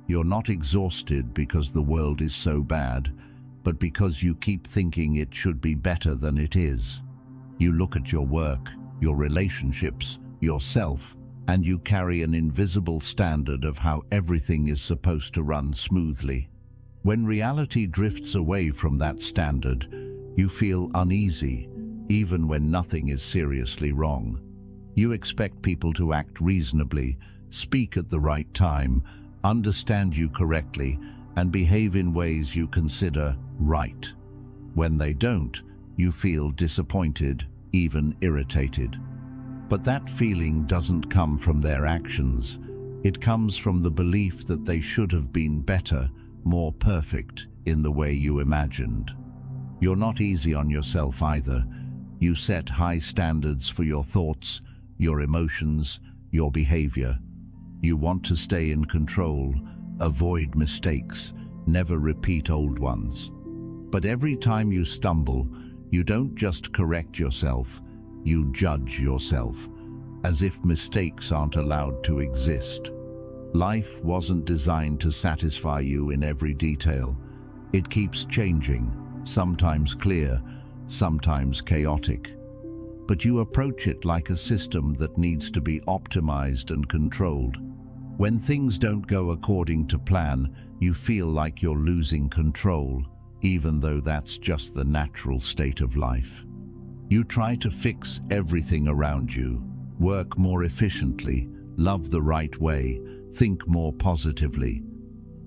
You're not exhausted because the world is so bad, but because you keep thinking it should be better than it is. You look at your work, your relationships, yourself, and you carry an invisible standard of how everything is supposed to run smoothly. When reality drifts away from that standard, you feel uneasy, even when nothing is seriously wrong. You expect people to act reasonably, speak at the right time, understand you correctly, and behave in ways you consider right. When they don't, you feel disappointed, even irritated. But that feeling doesn't come from their actions. It comes from the belief that they should have been better, more perfect in the way you imagined. You're not easy on yourself either. You set high standards for your thoughts, your emotions, your behavior. You want to stay in control, avoid mistakes, never repeat old ones. But every time you stumble, you don't just correct yourself, you judge yourself, as if mistakes aren't allowed to exist. Life wasn't designed to satisfy you in every detail. It keeps changing, sometimes clear, sometimes chaotic. But you approach it like a system that needs to be optimized and controlled. When things don't go according to plan, you feel like you're losing control, even though that's just the natural state of life. You try to fix everything around you, work more efficiently, love the right way, think more positively.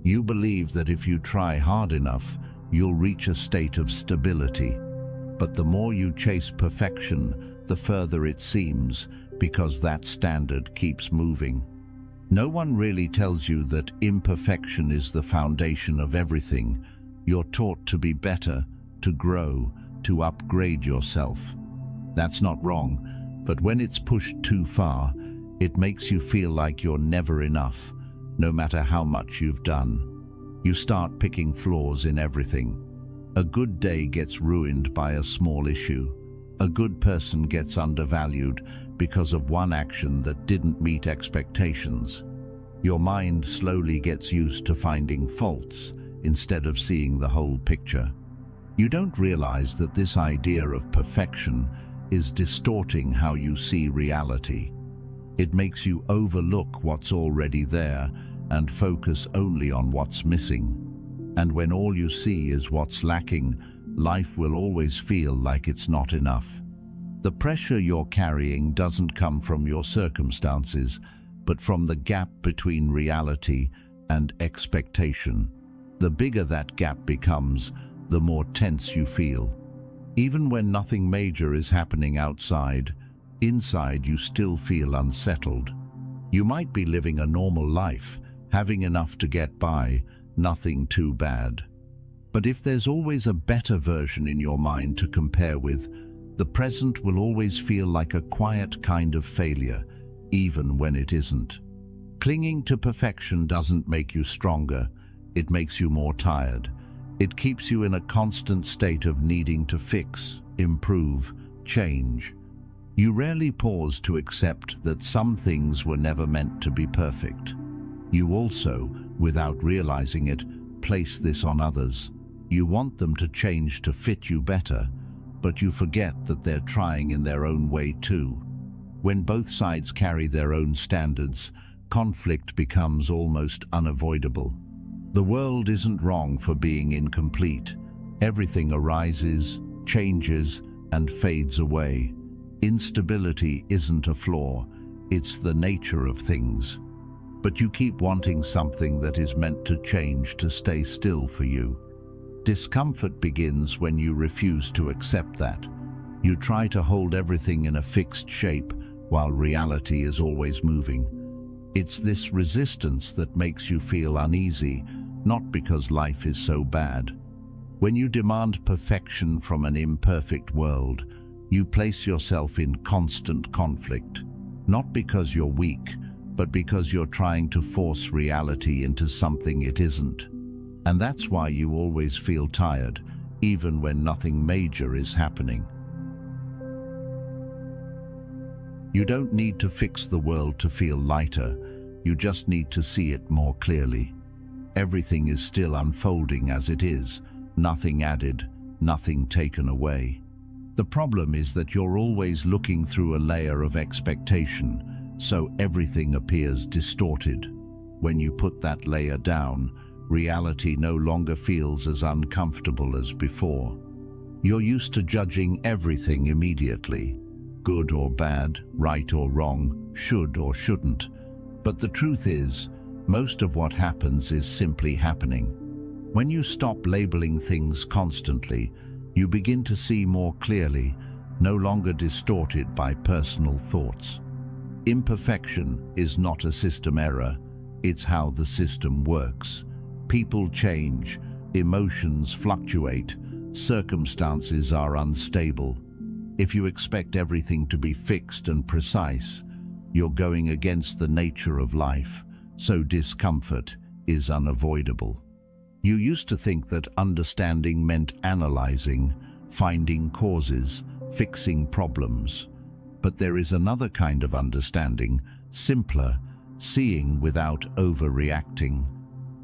You believe that if you try hard enough, you'll reach a state of stability. But the more you chase perfection, the further it seems, because that standard keeps moving. No one really tells you that imperfection is the foundation of everything. You're taught to be better, to grow, to upgrade yourself. That's not wrong, but when it's pushed too far, it makes you feel like you're never enough, no matter how much you've done. You start picking flaws in everything. A good day gets ruined by a small issue. A good person gets undervalued because of one action that didn't meet expectations. Your mind slowly gets used to finding faults instead of seeing the whole picture. You don't realize that this idea of perfection is distorting how you see reality. It makes you overlook what's already there and focus only on what's missing. And when all you see is what's lacking, life will always feel like it's not enough. The pressure you're carrying doesn't come from your circumstances, but from the gap between reality and expectation. The bigger that gap becomes, the more tense you feel. Even when nothing major is happening outside, inside you still feel unsettled. You might be living a normal life, having enough to get by, nothing too bad. But if there's always a better version in your mind to compare with, the present will always feel like a quiet kind of failure, even when it isn't. Clinging to perfection doesn't make you stronger, it makes you more tired. It keeps you in a constant state of needing to fix, improve, change. You rarely pause to accept that some things were never meant to be perfect. You also, without realizing it, place this on others. You want them to change to fit you better, but you forget that they're trying in their own way too. When both sides carry their own standards, conflict becomes almost unavoidable. The world isn't wrong for being incomplete. Everything arises, changes, and fades away. Instability isn't a flaw, it's the nature of things. But you keep wanting something that is meant to change to stay still for you. Discomfort begins when you refuse to accept that. You try to hold everything in a fixed shape while reality is always moving. It's this resistance that makes you feel uneasy, not because life is so bad. When you demand perfection from an imperfect world, you place yourself in constant conflict, not because you're weak, but because you're trying to force reality into something it isn't. And that's why you always feel tired, even when nothing major is happening. You don't need to fix the world to feel lighter, you just need to see it more clearly. everything is still unfolding as it is, nothing added, nothing taken away. The problem is that you're always looking through a layer of expectation, so everything appears distorted. When you put that layer down, reality no longer feels as uncomfortable as before. You're used to judging everything immediately, good or bad, right or wrong, should or shouldn't. But the truth is, most of what happens is simply happening. When you stop labeling things constantly, you begin to see more clearly, no longer distorted by personal thoughts. Imperfection is not a system error, it's how the system works. People change, emotions fluctuate, circumstances are unstable. If you expect everything to be fixed and precise, you're going against the nature of life, so discomfort is unavoidable. You used to think that understanding meant analyzing, finding causes, fixing problems. But there is another kind of understanding, simpler, seeing without overreacting.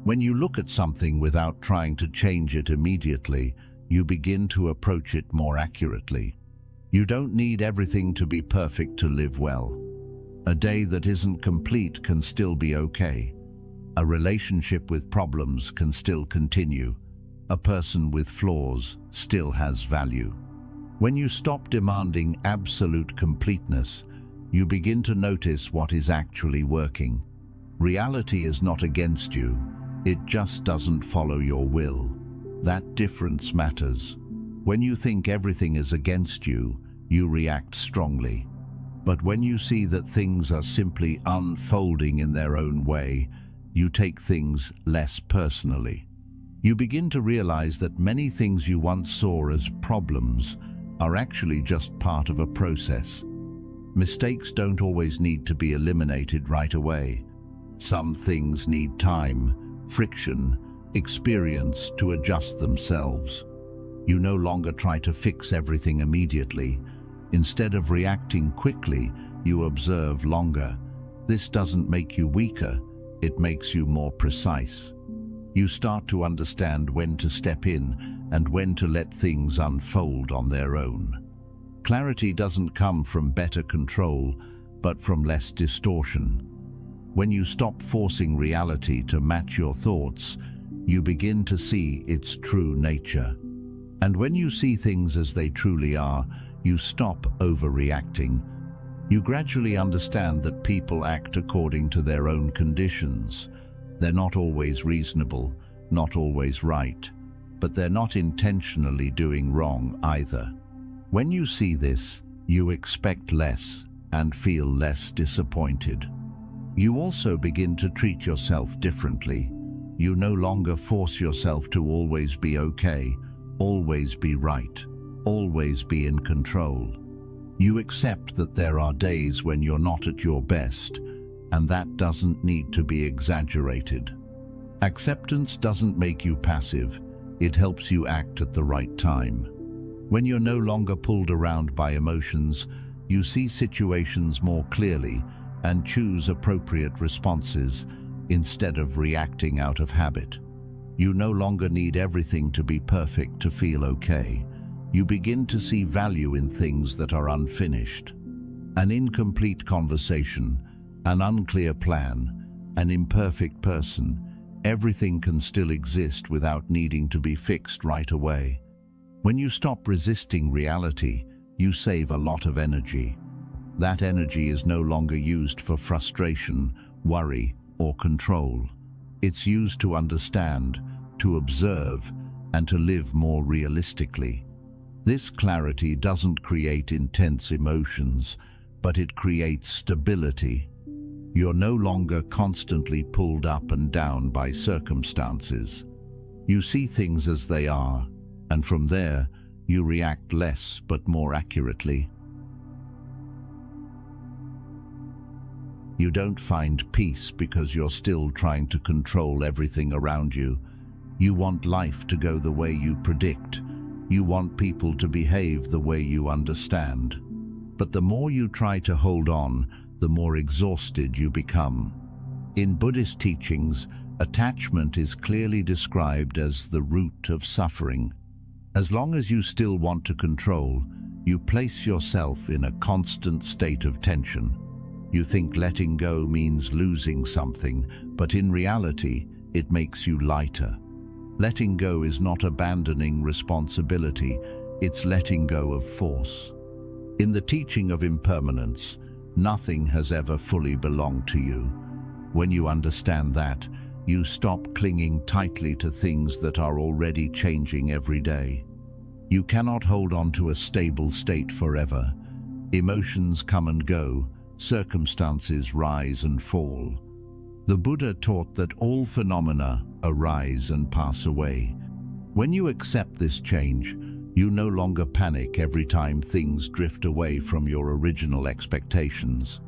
When you look at something without trying to change it immediately, you begin to approach it more accurately. You don't need everything to be perfect to live well. A day that isn't complete can still be okay. A relationship with problems can still continue. A person with flaws still has value. When you stop demanding absolute completeness, you begin to notice what is actually working. Reality is not against you, it just doesn't follow your will. That difference matters. When you think everything is against you, you react strongly. But when you see that things are simply unfolding in their own way, you take things less personally. You begin to realize that many things you once saw as problems are actually just part of a process. Mistakes don't always need to be eliminated right away. Some things need time, friction, experience to adjust themselves. You no longer try to fix everything immediately. Instead of reacting quickly, you observe longer. This doesn't make you weaker, it makes you more precise. You start to understand when to step in and when to let things unfold on their own. Clarity doesn't come from better control, but from less distortion. When you stop forcing reality to match your thoughts, you begin to see its true nature. And when you see things as they truly are, you stop overreacting. You gradually understand that people act according to their own conditions. They're not always reasonable, not always right, but they're not intentionally doing wrong either. When you see this, you expect less and feel less disappointed. You also begin to treat yourself differently. You no longer force yourself to always be okay, always be right, always be in control. You accept that there are days when you're not at your best, and that doesn't need to be exaggerated. Acceptance doesn't make you passive, it helps you act at the right time. When you're no longer pulled around by emotions, you see situations more clearly and choose appropriate responses instead of reacting out of habit. You no longer need everything to be perfect to feel okay. You begin to see value in things that are unfinished. An incomplete conversation, an unclear plan, an imperfect person, everything can still exist without needing to be fixed right away. When you stop resisting reality, you save a lot of energy. That energy is no longer used for frustration, worry, or control. It's used to understand, to observe, and to live more realistically. This clarity doesn't create intense emotions, but it creates stability. You're no longer constantly pulled up and down by circumstances. You see things as they are, and from there, you react less but more accurately. You don't find peace because you're still trying to control everything around you. You want life to go the way you predict. You want people to behave the way you understand. But the more you try to hold on, the more exhausted you become. In Buddhist teachings, Attachment is clearly described as the root of suffering. As long as you still want to control, you place yourself in a constant state of tension. You think letting go means losing something, but in reality, it makes you lighter. Letting go is not abandoning responsibility, it's letting go of force. In the teaching of impermanence, nothing has ever fully belonged to you. When you understand that, you stop clinging tightly to things that are already changing every day. You cannot hold on to a stable state forever. Emotions come and go, circumstances rise and fall. The Buddha taught that all phenomena arise and pass away. When you accept this change, you no longer panic every time things drift away from your original expectations.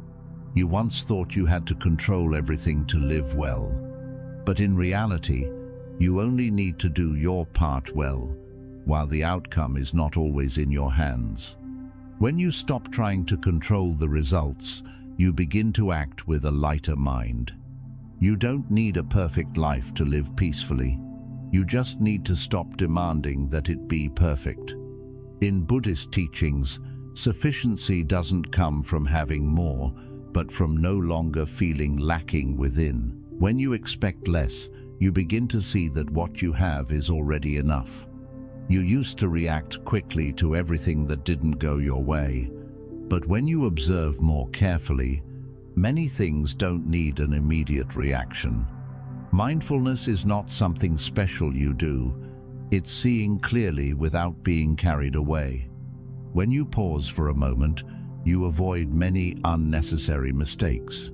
You once thought you had to control everything to live well. But in reality, you only need to do your part well, while the outcome is not always in your hands. When you stop trying to control the results, you begin to act with a lighter mind. You don't need a perfect life to live peacefully. You just need to stop demanding that it be perfect. In Buddhist teachings, sufficiency doesn't come from having more, but from no longer feeling lacking within. When you expect less, you begin to see that what you have is already enough. You used to react quickly to everything that didn't go your way, but when you observe more carefully, many things don't need an immediate reaction. Mindfulness is not something special you do, it's seeing clearly without being carried away. When you pause for a moment, you avoid many unnecessary mistakes.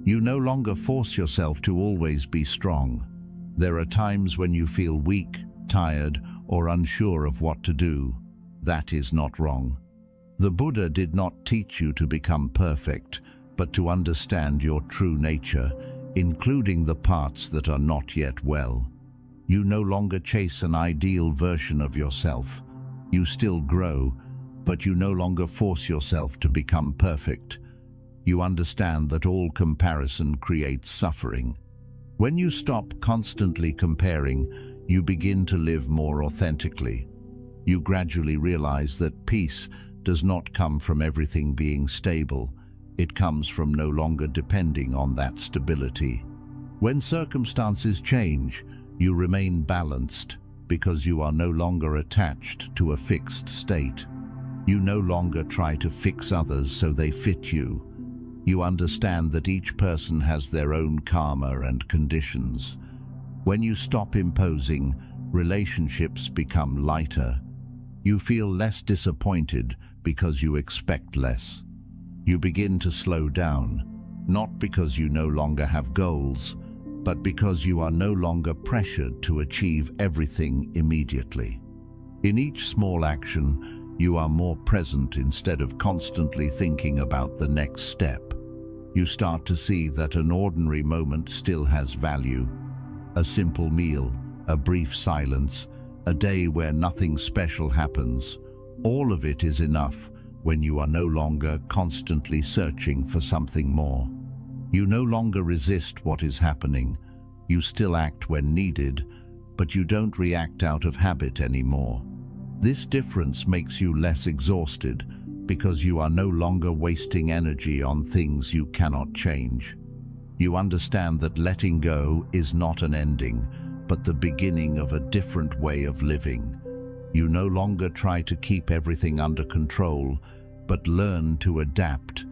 You no longer force yourself to always be strong. There are times when you feel weak, tired, or unsure of what to do. That is not wrong. The Buddha did not teach you to become perfect, but to understand your true nature, including the parts that are not yet well. You no longer chase an ideal version of yourself. You still grow, but you no longer force yourself to become perfect. You understand that all comparison creates suffering. When you stop constantly comparing, you begin to live more authentically. You gradually realize that peace does not come from everything being stable. It comes from no longer depending on that stability. When circumstances change, you remain balanced because you are no longer attached to a fixed state. You no longer try to fix others so they fit you. You understand that each person has their own karma and conditions. When you stop imposing, relationships become lighter. You feel less disappointed because you expect less. You begin to slow down, not because you no longer have goals, but because you are no longer pressured to achieve everything immediately. In each small action, you are more present instead of constantly thinking about the next step. You start to see that an ordinary moment still has value. A simple meal, a brief silence, a day where nothing special happens. All of it is enough when you are no longer constantly searching for something more. You no longer resist what is happening. You still act when needed, but you don't react out of habit anymore. This difference makes you less exhausted because you are no longer wasting energy on things you cannot change. You understand that letting go is not an ending, but the beginning of a different way of living. You no longer try to keep everything under control, but learn to adapt.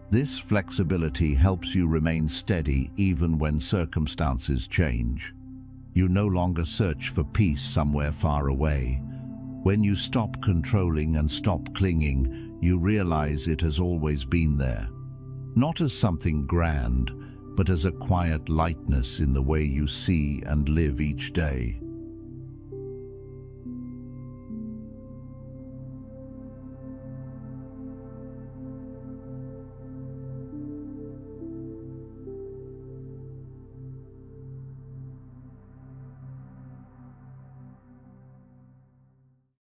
This flexibility helps you remain steady even when circumstances change. You no longer search for peace somewhere far away. When you stop controlling and stop clinging, you realize it has always been there. Not as something grand, but as a quiet lightness in the way you see and live each day.